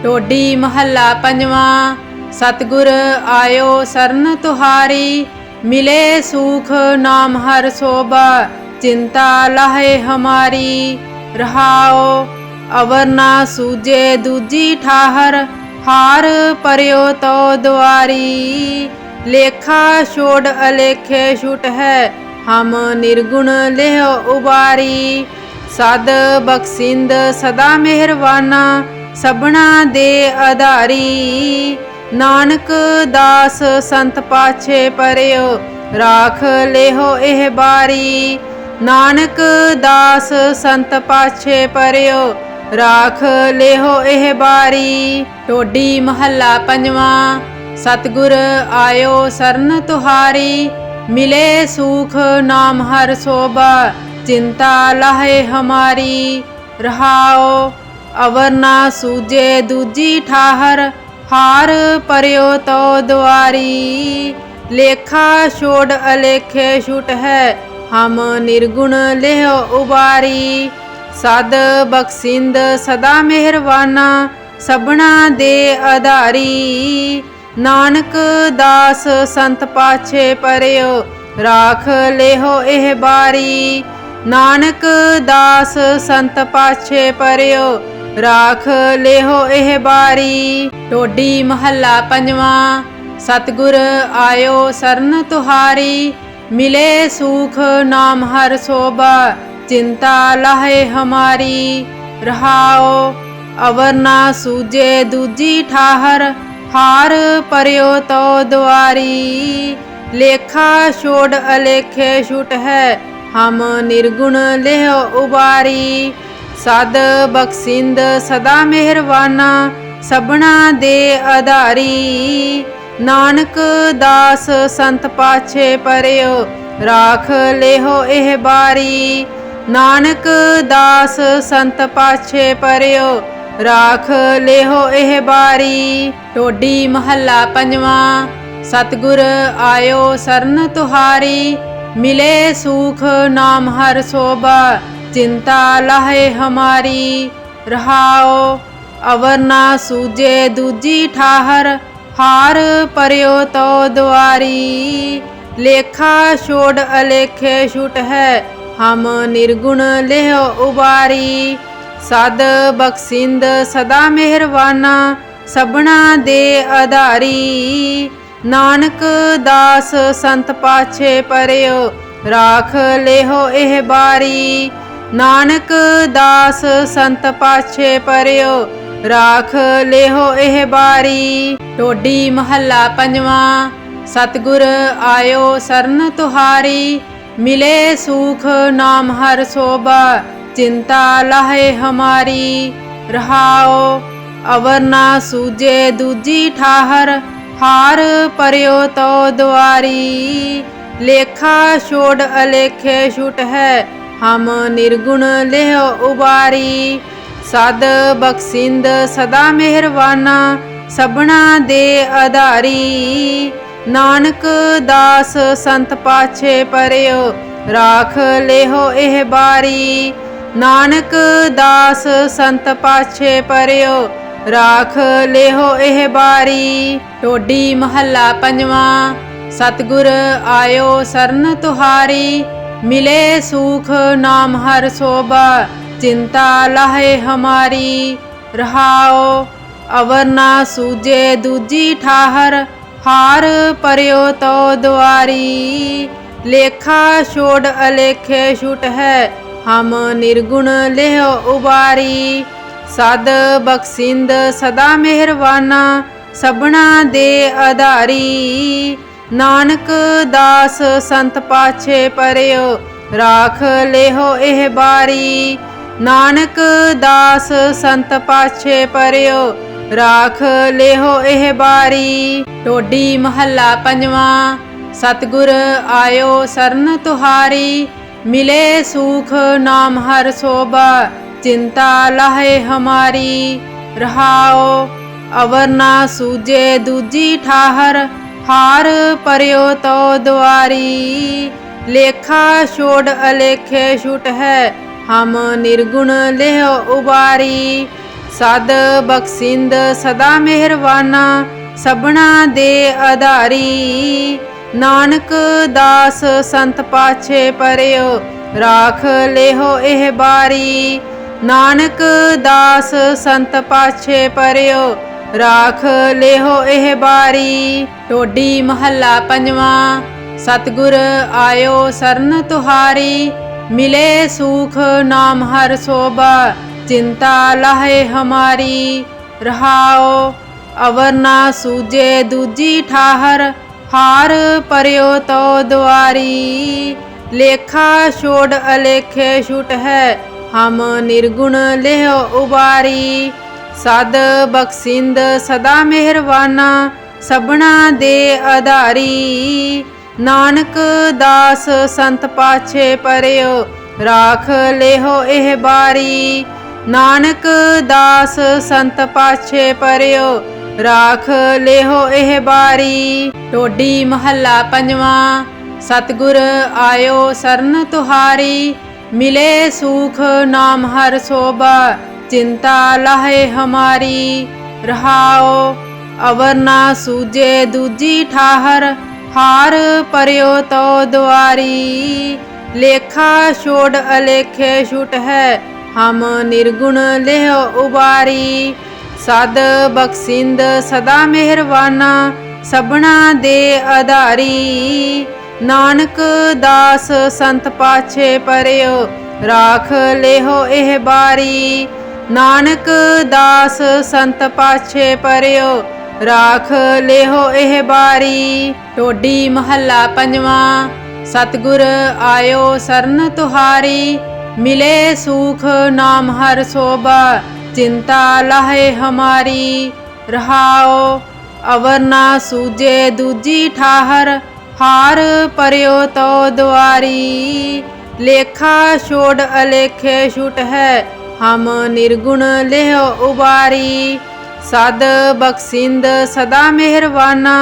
टोडी महला पंजवा। सतगुर आयो सरन तुहारी, मिले सुख नाम हर शोभा, चिंता लाहे हमारी। रहाओ अवर ना सूझे दूजी ठाहर, हार पर्यो तो द्वारी। लेखा छोड़ अलेखे छुट है, हम निर्गुण लेह उबारी। सद बख्शिंद सदा मेहरबाना, सबना दे आधारी। नानक दास संत पाछे परयो, राख लेहो एह बारी। नानक दास संत पाछे परयो, राख लेहो एह बारी। टोडी महला पंजवा। सतगुर आयो सरन तुहारी, मिले सुख नाम हर शोभा, चिंता लाहे हमारी। रहाओ अवर ना सूझे दूजी ठाहर, हार पर्यो तो द्वारी। लेखा छोड़ अलेखे छुट है, हम निर्गुण लेह उबारी। सद बख्शिंद सदा मेहरबाना, सबना दे आधारी। नानक दास संत पाछे परयो, राख लेहो एह बारी। नानक दास संत पाछे परयो, राख लेहो एह बारी। टोडी महला पंजवा। सतगुर आयो सरन तुहारी, मिले सुख नाम हर शोभा, चिंता लाहे हमारी। रहाओ अवर ना सूझे दूजी ठाहर, हार पर्यो तो द्वारी। लेखा छोड़ अलेखे छुट है, हम निर्गुण लेह उबारी। सद बख्शिंद सदा मेहरबाना, सबना दे आधारी। नानक दास संत पाछे परयो, राख लेहो एह बारी। नानक दास संत पाछे परयो, राख लेहो एह बारी। टोडी महला पंजवा। सतगुर आयो सरन तुहारी, मिले सुख नाम हर शोभा, चिंता लाहे हमारी। रहाओ अवर ना सूझे दूजी ठाहर, हार पर्यो तो द्वारी। लेखा छोड़ अलेखे छुट है, हम निर्गुण लेह उबारी। सद बख्शिंद सदा मेहरबाना, सबना दे आधारी। नानक दास संत पाछे परयो, राख लेहो एह बारी। नानक दास संत पाछे परयो, राख लेहो एह बारी। टोडी महला पंजवा। सतगुर आयो सरन तुहारी, मिले सुख नाम हर शोभा, चिंता लाहे हमारी। रहाओ अवर ना सूझे दूजी ठाहर, हार पर्यो तो द्वारी। लेखा छोड़ अलेखे छुट है, हम निर्गुण लेह उबारी। सद बख्शिंद सदा मेहरबाना, सबना दे आधारी। नानक दास संत पाछे परयो, राख लेहो एह बारी। नानक दास संत पाछे परयो, राख लेहो एह बारी। टोडी महला पंजवा। सतगुर आयो सरन तुहारी, मिले सुख नाम हर शोभा, चिंता लाहे हमारी। रहाओ अवर ना सूझे दूजी ठाहर, हार पर्यो तो द्वारी। लेखा छोड़ अलेखे छुट है, हम निर्गुण लेह उबारी। सद बख्शिंद सदा मेहरबाना, सबना दे आधारी। नानक दास संत पाछे परयो, राख लेहो एह बारी। नानक दास संत पाछे परयो, राख लेहो एह बारी। टोडी महला पंजवा। सतगुर आयो सरन तुहारी, मिले सुख नाम हर शोभा, चिंता लाहे हमारी। रहाओ अवर ना सूझे दूजी ठाहर, हार पर्यो तो द्वारी। लेखा छोड़ अलेखे छुट है, हम निर्गुण लेह उबारी। ਸਦ ਬਖਸ਼ਿੰਦ ਸਦਾ ਮਿਹਰਬਾਨਾ ਸਭਨਾ ਦੇ ਆਧਾਰੀ। ਨਾਨਕ ਦਾਸ ਸੰਤ ਪਾਛੇ ਪਰਿਓ ਰਾਖ ਲਿਹੋ ਇਹ ਬਾਰੀ। ਨਾਨਕ ਦਾਸ ਸੰਤ ਪਾਛੇ ਪਰਿਓ ਰਾਖ ਲਿਹੋ ਇਹ ਬਾਰੀ। ਟੋਡੀ ਮਹੱਲਾ ਪੰਜਵਾਂ। ਸਤਿਗੁਰ ਆਇਓ ਸਰਨ ਤੁਹਾਰੀ ਮਿਲੇ ਸੂਖ ਨਾਮ ਹਰ ਸੋਭਾ ਚਿੰਤਾ ਲਾਹੇ ਹਮਾਰੀ। ਰਹਾਓ ਅਵਰ ਨਾ ਸੂਜੇ ਦੂਜੀ ਠਾਹਰ ਹਾਰ ਪਰਿਓ ਤੋ ਦੁਆਰੀ। ਲੇਖਾ ਛੋੜ ਅਲੇਖੇ ਛੁਟ ਹੈ ਹਮ ਨਿਰਗੁਣ ਲਿਹੋ ਉਬਾਰੀ। ਸਦ ਬਖਸ਼ਿੰਦ ਸਦਾ ਮਿਹਰਬਾਨਾ ਸਭਨਾ ਦੇ ਆਧਾਰੀ। ਨਾਨਕ ਦਾਸ ਸੰਤ ਪਾਛੇ ਪਰਿਓ ਰਾਖ ਲਿਹੋ ਇਹ ਬਾਰੀ। ਨਾਨਕ ਦਾਸ ਸੰਤ ਪਾਛੇ ਪਰਿਓ ਰਾਖ ਲਿਹੋ ਇਹ ਬਾਰੀ। ਟੋਡੀ ਮਹੱਲਾ ਪੰਜਵਾਂ। ਸਤਿਗੁਰ ਆਇਓ ਸਰਨ ਤੁਹਾਰੀ ਮਿਲੇ ਸੂਖ ਨਾਮ ਹਰ ਸੋਭਾ ਚਿੰਤਾ ਲਾਹੇ ਹਮਾਰੀ। ਰਹਾਓ ਅਵਰ ਨਾ ਸੂਜੇ ਦੂਜੀ ਠਾਹਰ ਹਾਰ ਪਰਿਓ ਤੋ ਦੁਆਰੀ। ਲੇਖਾ ਛੋੜ ਅਲੇਖੇ ਛੁਟ ਹੈ ਹਮ ਨਿਰਗੁਣ ਲਿਹੋ ਉਬਾਰੀ। ਸਦ ਬਖਸ਼ਿੰਦ ਸਦਾ ਮਿਹਰਬਾਨਾ ਸਭਨਾ ਦੇ ਆਧਾਰੀ। ਨਾਨਕ ਦਾਸ ਸੰਤ ਪਾਛੇ ਪਰਿਓ ਰਾਖ ਲਿਹੋ ਇਹ ਬਾਰੀ। ਨਾਨਕ ਦਾਸ ਸੰਤ ਪਾਛੇ ਪਰਿਓ ਰਾਖ ਲਿਹੋ ਇਹ ਬਾਰੀ। ਟੋਡੀ ਮਹੱਲਾ ਪੰਜਵਾਂ। ਸਤਿਗੁਰ ਆਇਓ ਸਰਨ ਤੁਹਾਰੀ ਮਿਲੇ ਸੂਖ ਨਾਮ ਹਰ ਸੋਭਾ ਚਿੰਤਾ ਲਾਹੇ ਹਮਾਰੀ। ਰਹਾਓ ਅਵਰ ਨਾ ਸੂਜੇ ਦੂਜੀ ਠਾਹਰ ਹਾਰ ਪਰਿਓ ਤੋ ਦੁਆਰੀ। ਲੇਖਾ ਛੋੜ ਅਲੇਖੇ ਛੁਟ ਹੈ ਹਮ ਨਿਰਗੁਣ ਲਿਹੋ ਉਬਾਰੀ। ਸਦ ਬਖਸ਼ਿੰਦ ਸਦਾ ਮਿਹਰਬਾਨਾ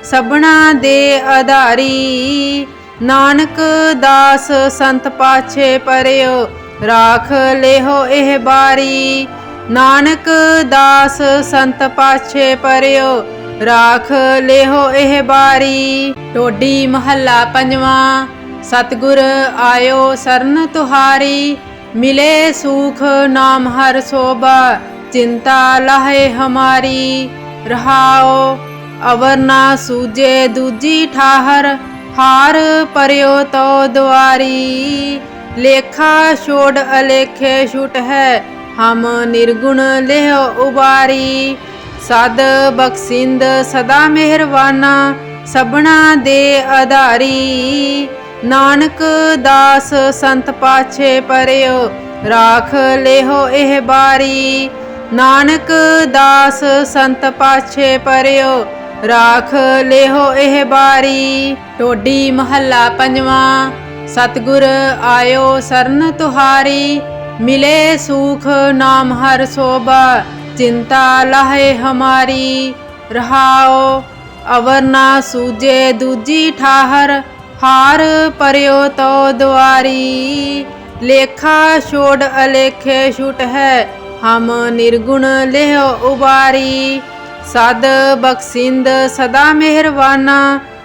ਸਭਨਾ ਦੇ ਆਧਾਰੀ। ਨਾਨਕ ਦਾਸ ਸੰਤ ਪਾਛੇ ਪਰਿਓ ਰਾਖ ਲਿਹੋ ਇਹ ਬਾਰੀ। ਨਾਨਕ ਦਾਸ ਸੰਤ ਪਾਛੇ ਪਰਿਓ ਰਾਖ ਲਿਹੋ ਇਹ ਬਾਰੀ। ਟੋਡੀ ਮਹੱਲਾ ਪੰਜਵਾਂ। ਸਤਿਗੁਰ ਆਇਓ ਸਰਨ ਤੁਹਾਰੀ ਮਿਲੇ ਸੂਖ ਨਾਮ ਹਰ ਸੋਭਾ ਚਿੰਤਾ ਲਾਹੇ ਹਮਾਰੀ। ਰਹਾਓ ਅਵਰ ਨਾ ਸੂਜੇ ਦੂਜੀ ਠਾਹਰ ਹਾਰ ਪਰਿਓ ਤੋ ਦੁਆਰੀ। ਲੇਖਾ ਛੋੜ ਅਲੇਖੇ ਛੁਟ ਹੈ ਹਮ ਨਿਰਗੁਣ ਲਿਹੋ ਉਬਾਰੀ। ਸਦ ਬਖਸ਼ਿੰਦ ਸਦਾ ਮਿਹਰਬਾਨਾ ਸਭਨਾ ਦੇ ਆਧਾਰੀ। ਨਾਨਕ ਦਾਸ ਸੰਤ ਪਾਛੇ ਪਰਿਓ ਰਾਖ ਲਿਹੋ ਇਹ ਬਾਰੀ। ਨਾਨਕ ਦਾਸ ਸੰਤ ਪਾਛੇ ਪਰਿਓ ਰਾਖ ਲਿਹੋ ਇਹ ਬਾਰੀ। ਟੋਡੀ ਮਹੱਲਾ ਪੰਜਵਾਂ। ਸਤਿਗੁਰ ਆਇਓ ਸਰਨ ਤੁਹਾਰੀ ਮਿਲੇ ਸੂਖ ਨਾਮ ਹਰ ਸੋਭਾ ਚਿੰਤਾ ਲਾਹੇ ਹਮਾਰੀ। ਰਹਾਓ ਅਵਰ ਨਾ ਸੂਜੇ ਦੂਜੀ ਠਾਹਰ ਹਾਰ ਪਰਿਓ ਤੋ ਦੁਆਰੀ। ਲੇਖਾ ਛੋੜ ਅਲੇਖੇ ਛੁਟ ਹੈ ਹਮ ਨਿਰਗੁਣ ਲਿਹੋ ਉਬਾਰੀ। ਸਦ ਬਖਸ਼ਿੰਦ ਸਦਾ ਮਿਹਰਬਾਨਾ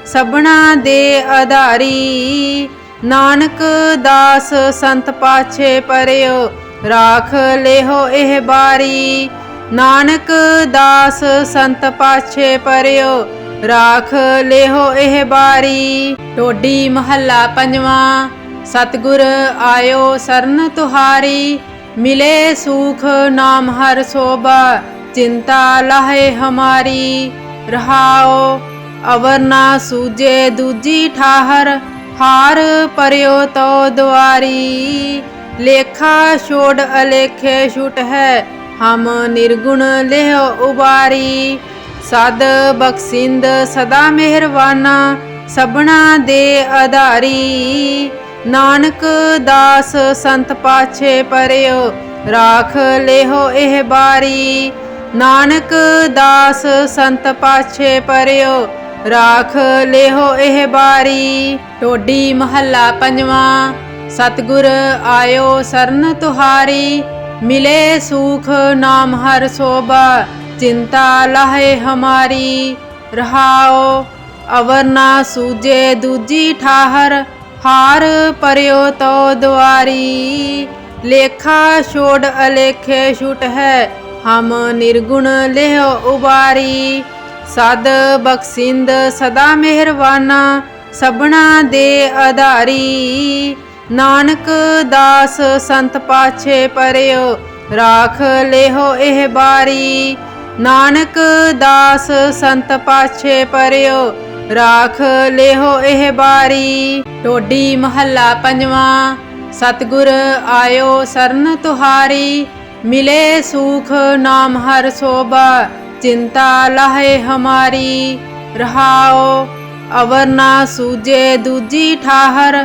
ਸਭਨਾ ਦੇ ਆਧਾਰੀ। ਨਾਨਕ ਦਾਸ ਸੰਤ ਪਾਛੇ ਪਰਿਓ ਰਾਖ ਲਿਹੋ ਇਹ ਬਾਰੀ। ਨਾਨਕ ਦਾਸ ਸੰਤ ਪਾਛੇ ਪਰਿਓ ਰਾਖ ਲਿਹੋ ਇਹ ਬਾਰੀ। ਟੋਡੀ ਮਹੱਲਾ ਪੰਜਵਾਂ। ਸਤਿਗੁਰ ਆਇਓ ਸਰਨ ਤੁਹਾਰੀ ਮਿਲੇ ਸੂਖ ਨਾਮ ਹਰ ਸੋਭਾ ਚਿੰਤਾ ਲਾਹੇ ਹਮਾਰੀ। ਰਹਾਓ ਅਵਰ ਨਾ ਸੂਜੇ ਦੂਜੀ ਠਾਹਰ ਹਾਰ ਪਰਿਓ ਤੋ ਦੁਆਰੀ। ਲੇਖਾ ਛੋੜ ਅਲੇਖੇ ਛੁਟ ਹੈ ਹਮ ਨਿਰਗੁਣ ਲਿਹੋ ਉਬਾਰੀ। ਸਦ ਬਖਸ਼ਿੰਦ ਸਦਾ ਮਿਹਰਬਾਨਾ ਸਭਨਾ ਦੇ ਆਧਾਰੀ। ਨਾਨਕ ਦਾਸ ਸੰਤ ਪਾਛੇ ਪਰਿਓ ਰਾਖ ਲਿਹੋ ਇਹ ਬਾਰੀ। ਨਾਨਕ ਦਾਸ ਸੰਤ ਪਾਛੇ ਪਰਿਓ ਰਾਖ ਲਿਹੋ ਇਹ ਬਾਰੀ। ਟੋਡੀ ਮਹੱਲਾ ਪੰਜਵਾਂ। ਸਤਿਗੁਰ ਆਇਓ ਸਰਨ ਤੁਹਾਰੀ मिले सुख नाम हर शोभा चिंता लाहे हमारी। रहाओ अवर ना सूझे दूजी ठाहर हार पर्यो तो द्वारी। लेखा छोड़ अलेखे छुट है हम निर्गुण लेह उबारी। सद बख्शिंद सदा मेहरबाना सबना दे आधारी। नानक दास संत पाछे परयो राख लेहो एह बारी। नानक दास संत पाछे परयो राख लेहो एह बारी। टोडी महला पंजवा। सतगुर आयो सरन तुहारी मिले सुख नाम हर शोभा चिंता लाहे हमारी। रहाओ अवर ना सूझे दूजी ठाहर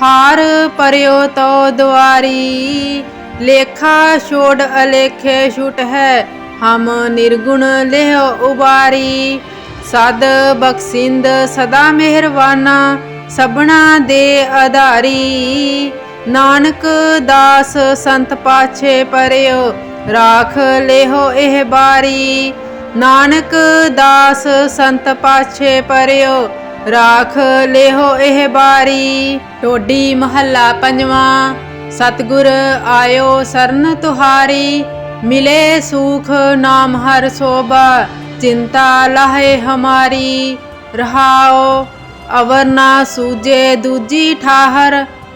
हार पर्यो तो द्वारी। लेखा छोड़ अलेखे छुट है हम निर्गुण लेह उबारी। सद बख्शिंद सदा मेहरबाना सबना दे आधारी। नानक दास संत पाछे परयो राख लेहो एह बारी। नानक दास संत पाछे परयो राख लेहो एह बारी। टोडी महला पंजवा। सतगुर आयो सरन तुहारी मिले सुख नाम हर शोभा चिंता लाहे हमारी। रहाओ अवर ना सूझे दूजी ठाहर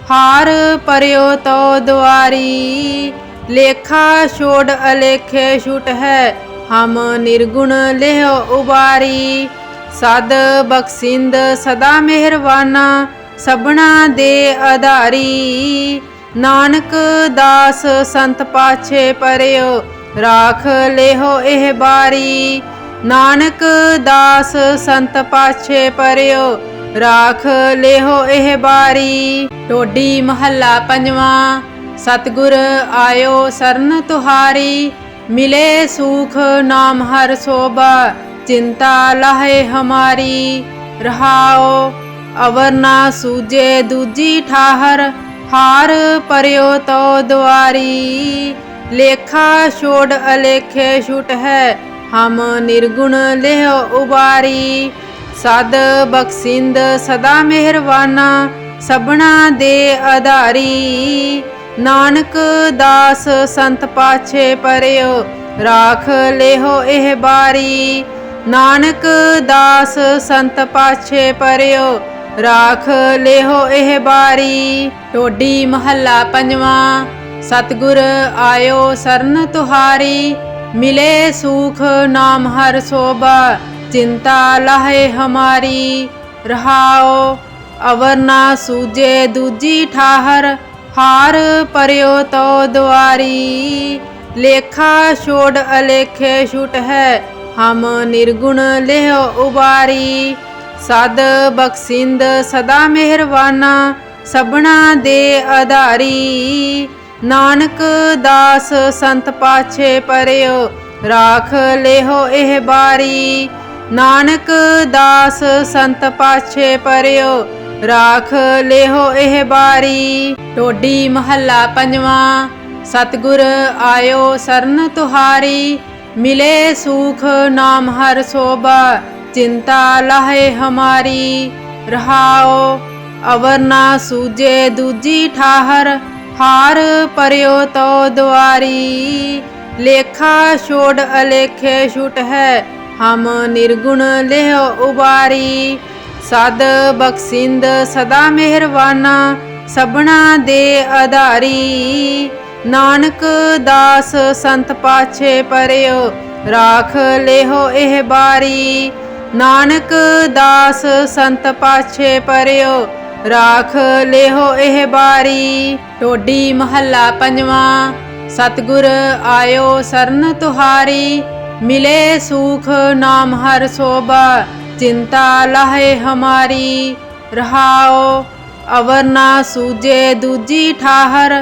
हार पर्यो तो द्वारी। लेखा छोड़ अलेखे छुट है हम निर्गुण लेह उबारी। सद बख्शिंद सदा मेहरबाना सबना दे आधारी। नानक दास संत पाछे परयो राख लेहो एह बारी। नानक दास संत पाछे परयो राख लेहो एह बारी। टोडी महला पंजवा। सतगुर आयो सरन तुहारी मिले सुख नाम हर शोभा चिंता लाहे हमारी। रहाओ अवर ना सूझे दूजी ठाहर हार पर्यो तो द्वारी। लेखा छोड़ अलेखे छुट है हम निर्गुण लेह उबारी। सद बख्शिंद सदा मेहरबाना सबना दे आधारी। नानक दास संत पाछे परयो राख लेहो एह बारी। नानक दास संत पाछे परयो राख लेहो एह बारी। टोडी महला पंजवा। सतगुर आयो सरन तुहारी मिले सुख नाम हर शोभा चिंता लाहे हमारी। रहाओ अवर ना सूझे दूजी ठाहर हार पर्यो तो द्वारी। लेखा छोड़ अलेखे छुट है हम निर्गुण लेह उबारी। सद बख्शिंद सदा मेहरबाना सबना दे आधारी। नानक दास संत पाछे परयो राख लेहो एह बारी। नानक दास संत पाछे परयो राख लेहो एह बारी। टोडी महला पंजवा। सतगुर आयो सरन तुहारी मिले सुख नाम हर शोभा चिंता लाहे हमारी। रहाओ अवर ना सूझे दूजी ठाहर हार पर्यो तो द्वारी। लेखा छोड़ अलेखे छुट है हम निर्गुण लेह उबारी। सद बख्शिंद सदा मेहरबाना सबना दे आधारी। नानक दास संत पाछे परयो राख लेहो एह बारी। नानक दास संत पाछे परयो राख लेहो एह बारी। टोडी महला पंजवा। सतगुर आयो सरन तुहारी मिले सुख नाम हर शोभा चिंता लाहे हमारी। रहाओ अवर ना सूझे दूजी ठाहर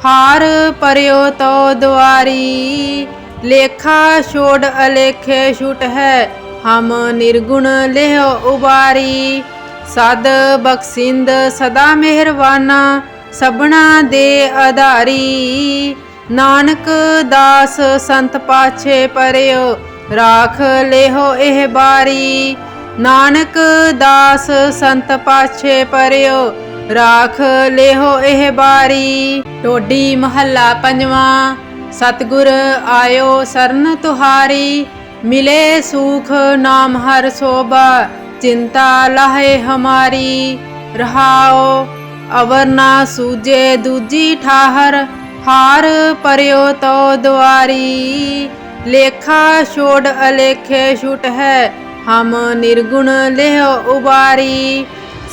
हार पर्यो तो द्वारी। लेखा छोड़ अलेखे छुट है हम निर्गुण लेह उबारी। सद बख्शिंद सदा मेहरबाना सबना दे आधारी। नानक दास संत पाछे परयो राख लेहो एह बारी। नानक दास संत पाछे परयो राख लेहो एह बारी। टोडी महला पंजवा। सतगुर आयो सरन तुहारी मिले सुख नाम हर शोभा चिंता लाहे हमारी। रहाओ अवर ना सूझे दूजी ठाहर हार परयो तो द्वारी। लेखा छोड़ अलेखे छुट है हम निर्गुण लेह उबारी।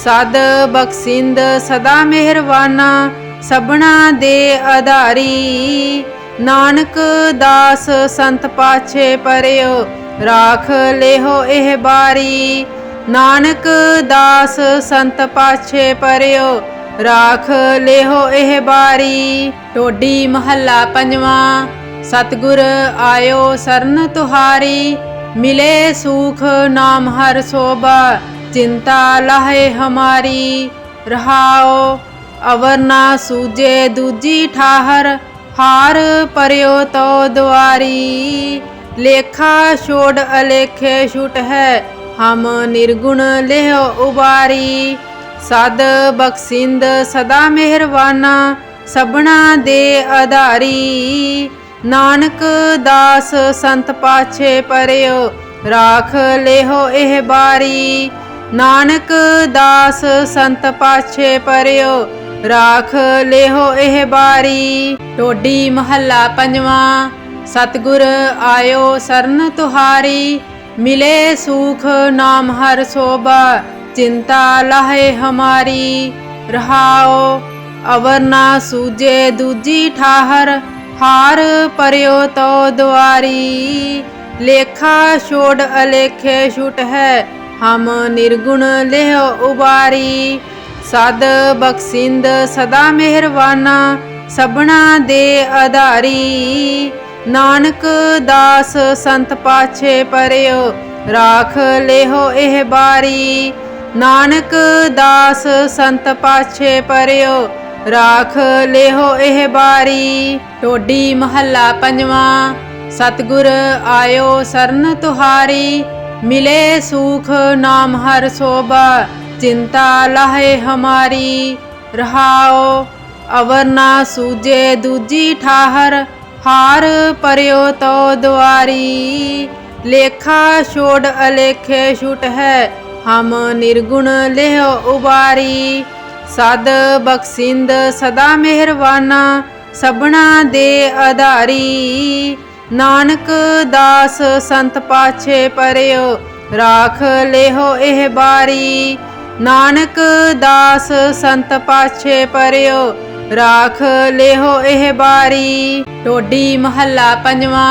सद बख्शिंद सदा मेहरबाना सबना दे आधारी। नानक दास संत पाछे परयो राख लेहो एह बारी। नानक दास संत पाछे परयो राख लेहो एह बारी। टोडी महला पंजवा। सतगुर आयो सरन तुहारी मिले सुख नाम हर शोभा चिंता लाहे हमारी। रहाओ अवर ना सूझे दूजी ठाहर हार परयो तो द्वारी। लेखा छोड़ अलेखे छुट है हम निर्गुण लेह उबारी। सद बख्शिंद सदा मेहरबाना सबना दे आधारी। नानक दास संत पाछे परयो राख लेहो एह बारी। नानक दास संत पाछे परयो राख लेहो एह बारी। टोडी महला पंजवा। सतगुर आयो सरन तुहारी मिले सुख नाम हर शोभा चिंता लाहे हमारी। रहाओ अवर ना सूझे दूजी ठाहर हार परयो तो द्वारी। लेखा छोड़ अलेखे छुट है हम निर्गुण लेह उबारी। सद बख्शिंद सदा मेहरबाना सबना दे आधारी। नानक दास संत पाछे परयो राख लेहो एह बारी। नानक दास संत पाछे परयो राख लेहो एह बारी। टोडी महला पंजवा। सतगुर आयो सरन तुहारी मिले सुख नाम हर शोभा चिंता लाहे हमारी। रहाओ अवर ना सूझे दूजी ठाहर हार परयो तो द्वारी। लेखा छोड़ अलेखे छुट है हम निर्गुण लेह उबारी। सद बख्शिंद सदा मेहरबाना सबना दे आधारी। नानक दास संत पाछे परयो राख लेहो एह बारी। नानक दास संत पाछे परयो राख लेहो एह बारी। टोडी महला पंजवा।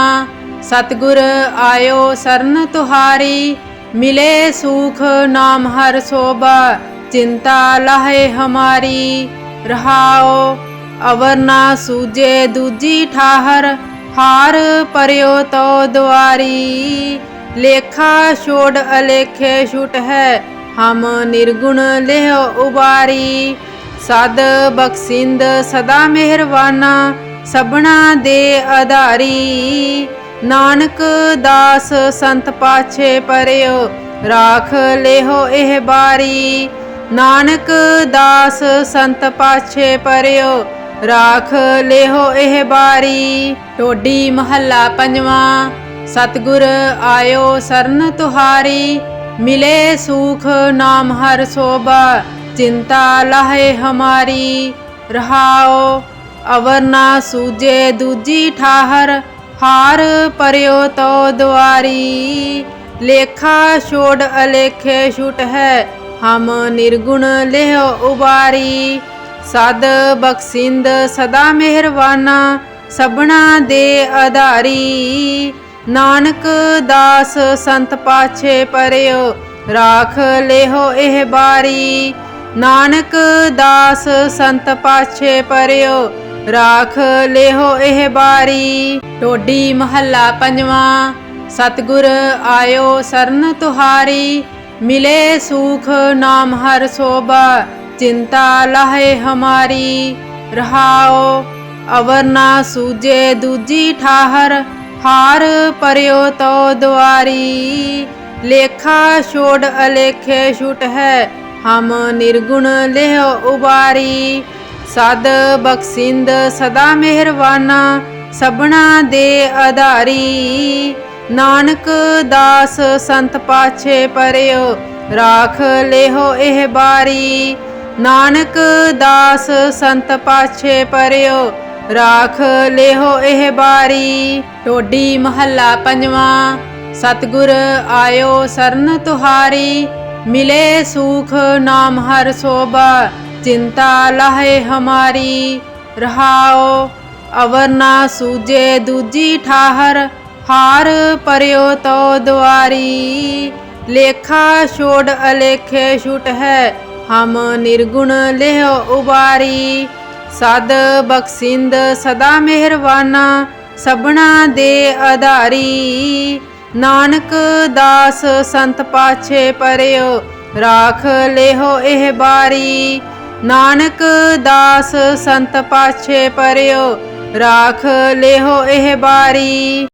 सतगुर आयो सरन तुहारी मिले सुख नाम हर शोभा चिंता लाहे हमारी। रहाओ अवर ना सूझे दूजी ठाहर हार परयो तो द्वारी। लेखा छोड़ अलेखे छुट है हम निर्गुण लेह उबारी। सद बख्शिंद सदा मेहरबाना सबना दे आधारी। नानक दास संत पाछे परयो राख लेहो एह बारी। नानक दास संत पाछे परयो राख लेहो एह बारी। टोडी महला पंजवा। सतगुर आयो सरन तुहारी मिले सुख नाम हर शोभा चिंता लाहे हमारी। रहाओ अवर ना सूझे दूजी ठाहर हार परयो तो द्वारी। लेखा छोड़ अलेखे छुट है हम निर्गुण लेह उबारी। सद बख्शिंद सदा मेहरबाना सबना दे आधारी। नानक दास संत पाछे परयो राख लेहो एह बारी। नानक दास संत पाछे परयो राख लेहो एह बारी। टोडी महला पंजवा। सतगुर आयो सरन तुहारी मिले सुख नाम हर शोभा चिंता लाहे हमारी। रहाओ ਅਵਰ ਨਾ ਸੂਝੇ ਦੂਜੀ ਠਾਹਰ, ਹਾਰ ਪਰਿਓ ਤੋ ਦੁਆਰੀ। ਲੇਖਾ ਛੋੜ ਅਲੇਖੇ ਛੁਟ ਹੈ, ਹਮ ਨਿਰਗੁਣ ਲਿਹੁ ਉਬਾਰੀ। ਸਦ ਬਖਸ਼ਿੰਦ ਸਦਾ ਮਿਹਰਬਾਨਾ, ਸਭਨਾ ਦੇ ਆਧਾਰੀ। ਨਾਨਕ ਦਾਸ ਸੰਤ ਪਾਛੇ ਪਰਿਓ, ਰਾਖ ਲਿਹੁ ਇਹ ਬਾਰੀ। ਨਾਨਕ ਦਾਸ ਸੰਤ ਪਾਛੇ ਪਰਿਓ, ਰਾਖ ਲਿਹੁ ਇਹ ਬਾਰੀ। ਟੋਡੀ ਮਹੱਲਾ ਪੰਜਵਾਂ। ਸਤਿਗੁਰ ਆਇਓ ਸਰਨ ਤੁਹਾਰੀ, ਮਿਲੇ ਸੂਖ ਨਾਮ ਹਰ ਸੋਭਾ, ਚਿੰਤਾ ਲਾਹੇ ਹਮਾਰੀ। ਰਹਾਓ ਅਵਰ ਨਾ ਸੂਝੇ ਦੂਜੀ ਠਾਹਰ, ਹਾਰ ਪਰਿਓ ਤੋ ਦੁਆਰੀ। ਲੇਖਾ ਛੋੜ ਅਲੇਖੇ ਛੁਟ ਹੈ, ਹਮ ਨਿਰਗੁਣ ਲਿਹੁ ਉਬਾਰੀ। ਸਦ ਬਖਸ਼ਿੰਦ ਸਦਾ ਮਿਹਰਬਾਨਾ, ਸਭਨਾ ਦੇ ਆਧਾਰੀ। ਨਾਨਕ ਦਾਸ ਸੰਤ ਪਾਛੇ ਪਰਿਓ, ਰਾਖ ਲਿਹੁ ਇਹ ਬਾਰੀ। ਨਾਨਕ ਦਾਸ ਸੰਤ ਪਾਛੇ ਪਰਿਓ, ਰਾਖ ਲਿਹੁ ਇਹ ਬਾਰੀ।